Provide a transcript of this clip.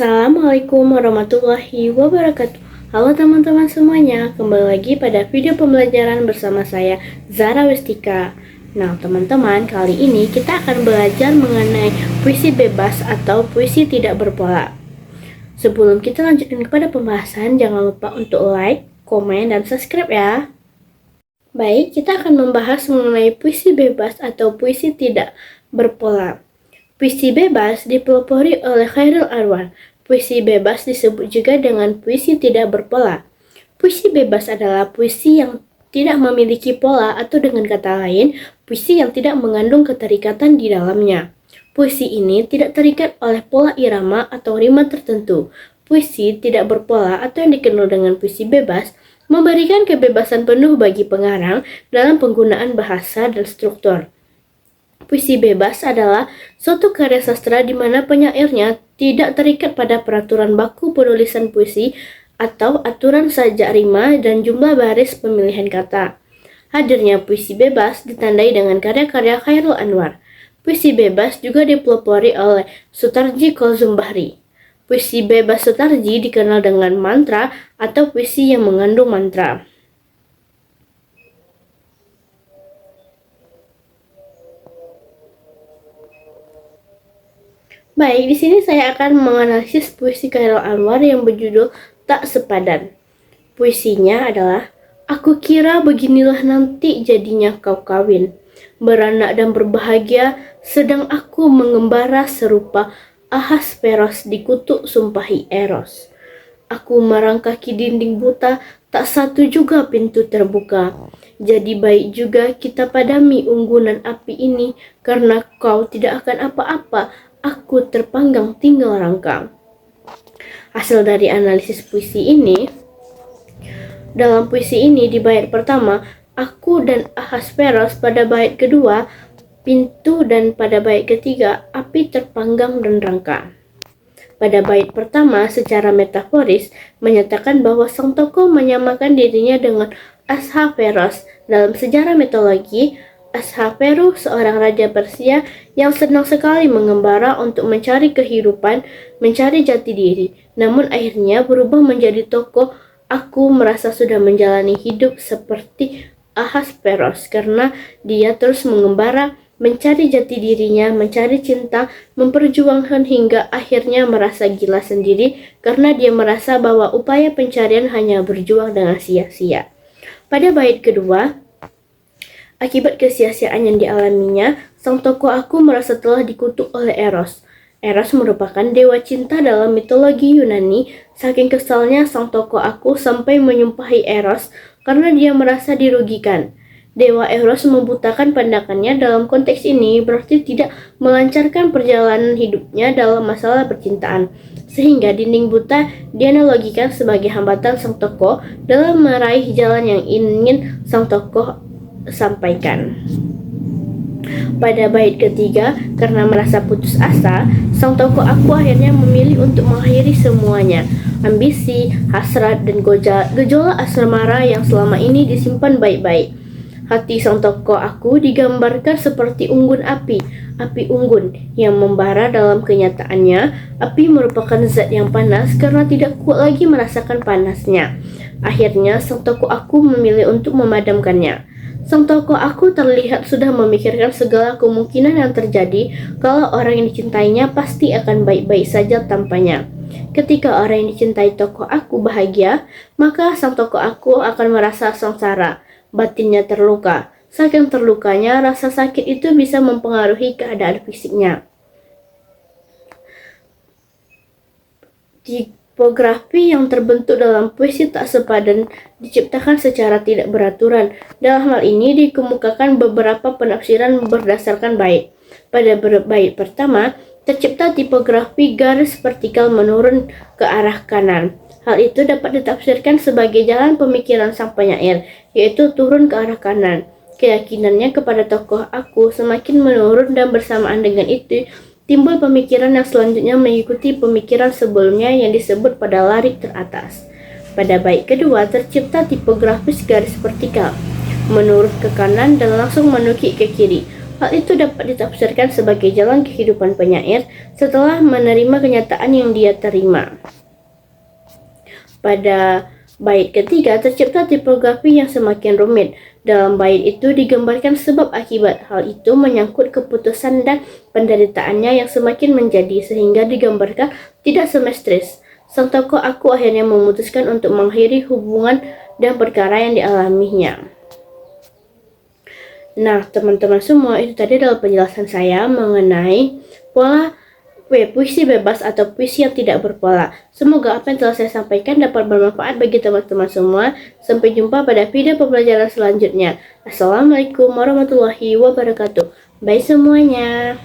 Assalamualaikum warahmatullahi wabarakatuh. Halo teman-teman semuanya, kembali lagi pada video pembelajaran bersama saya Zara Westika. Nah teman-teman, kali ini kita akan belajar mengenai puisi bebas atau puisi tidak berpola. Sebelum kita lanjutkan kepada pembahasan, jangan lupa untuk like, komen, dan subscribe ya. Baik, kita akan membahas mengenai puisi bebas atau puisi tidak berpola. Puisi bebas dipelopori oleh Khairul Anwar. Puisi bebas disebut juga dengan puisi tidak berpola. Puisi bebas adalah puisi yang tidak memiliki pola atau dengan kata lain, puisi yang tidak mengandung keterikatan di dalamnya. Puisi ini tidak terikat oleh pola irama atau rima tertentu. Puisi tidak berpola atau yang dikenal dengan puisi bebas memberikan kebebasan penuh bagi pengarang dalam penggunaan bahasa dan struktur. Puisi bebas adalah suatu karya sastra di mana penyairnya tidak terikat pada peraturan baku penulisan puisi atau aturan sajak rima dan jumlah baris pemilihan kata. Hadirnya puisi bebas ditandai dengan karya-karya Khairul Anwar. Puisi bebas juga dipelopori oleh Sutarji Kolzum Bahri. Puisi bebas Sutarji dikenal dengan mantra atau puisi yang mengandung mantra. Baik, di sini saya akan menganalisis puisi Khairul Anwar yang berjudul Tak Sepadan. Puisinya adalah, aku kira beginilah nanti jadinya kau kawin, beranak dan berbahagia, sedang aku mengembara serupa Ahasveros di kutuk sumpahi Eros. Aku merangkaki dinding buta, tak satu juga pintu terbuka. Jadi baik juga kita padami unggunan api ini, karena kau tidak akan apa-apa, aku terpanggang tinggal rangka. Hasil dari analisis puisi ini, dalam puisi ini di bait pertama, aku dan Ahasveros, pada bait kedua, pintu, dan pada bait ketiga, api terpanggang dan rangka. Pada bait pertama, secara metaforis, menyatakan bahwa sang tokoh menyamakan dirinya dengan Ahasveros. Dalam sejarah mitologi, Ahasverus seorang raja Persia yang senang sekali mengembara untuk mencari kehidupan, mencari jati diri. Namun akhirnya berubah menjadi tokoh aku merasa sudah menjalani hidup seperti Ahasveros karena dia terus mengembara, mencari jati dirinya, mencari cinta, memperjuangkan hingga akhirnya merasa gila sendiri karena dia merasa bahwa upaya pencarian hanya berjuang dengan sia-sia. Pada bait kedua, akibat kesia-siaan yang dialaminya, sang tokoh aku merasa telah dikutuk oleh Eros. Eros merupakan dewa cinta dalam mitologi Yunani. Saking kesalnya sang tokoh aku sampai menyumpahi Eros karena dia merasa dirugikan. Dewa Eros membutakan pandangannya. Dalam konteks ini berarti tidak melancarkan perjalanan hidupnya dalam masalah percintaan. Sehingga dinding buta dianalogikan sebagai hambatan sang tokoh dalam meraih jalan yang ingin sang tokoh sampaikan. Pada bait ketiga, karena merasa putus asa, sang tokoh aku akhirnya memilih untuk mengakhiri semuanya. Ambisi, hasrat, dan gejolak asmara yang selama ini disimpan baik-baik. Hati sang tokoh aku digambarkan seperti unggun api unggun yang membara. Dalam kenyataannya, api merupakan zat yang panas karena tidak kuat lagi merasakan panasnya. Akhirnya, sang tokoh aku memilih untuk memadamkannya. Sang tokoh aku terlihat sudah memikirkan segala kemungkinan yang terjadi kalau orang yang dicintainya pasti akan baik-baik saja tanpanya. Ketika orang yang dicintai tokoh aku bahagia, maka sang tokoh aku akan merasa sengsara, batinnya terluka. Saking terlukanya, rasa sakit itu bisa mempengaruhi keadaan fisiknya. Tipografi yang terbentuk dalam puisi Tak Sepadan diciptakan secara tidak beraturan. Dalam hal ini dikemukakan beberapa penafsiran berdasarkan bait. Pada bait pertama, tercipta tipografi garis vertikal menurun ke arah kanan. Hal itu dapat ditafsirkan sebagai jalan pemikiran sang penyair, yaitu turun ke arah kanan. Keyakinannya kepada tokoh aku semakin menurun dan bersamaan dengan itu timbul pemikiran yang selanjutnya mengikuti pemikiran sebelumnya yang disebut pada larik teratas. Pada bait kedua tercipta tipografis garis vertikal, menurun ke kanan dan langsung menukik ke kiri. Hal itu dapat ditafsirkan sebagai jalan kehidupan penyair setelah menerima kenyataan yang dia terima. Pada bait ketiga tercipta tipografi yang semakin rumit. Dalam bait itu digambarkan sebab akibat. Hal itu menyangkut keputusan dan penderitaannya yang semakin menjadi sehingga digambarkan tidak semestris. Sang tokoh aku akhirnya memutuskan untuk mengakhiri hubungan dan perkara yang dialaminya. Nah, teman-teman semua, itu tadi adalah penjelasan saya mengenai pola puisi bebas atau puisi yang tidak berpola. Semoga apa yang telah saya sampaikan dapat bermanfaat bagi teman-teman semua. Sampai jumpa pada video pembelajaran selanjutnya. Assalamualaikum warahmatullahi wabarakatuh. Bye semuanya.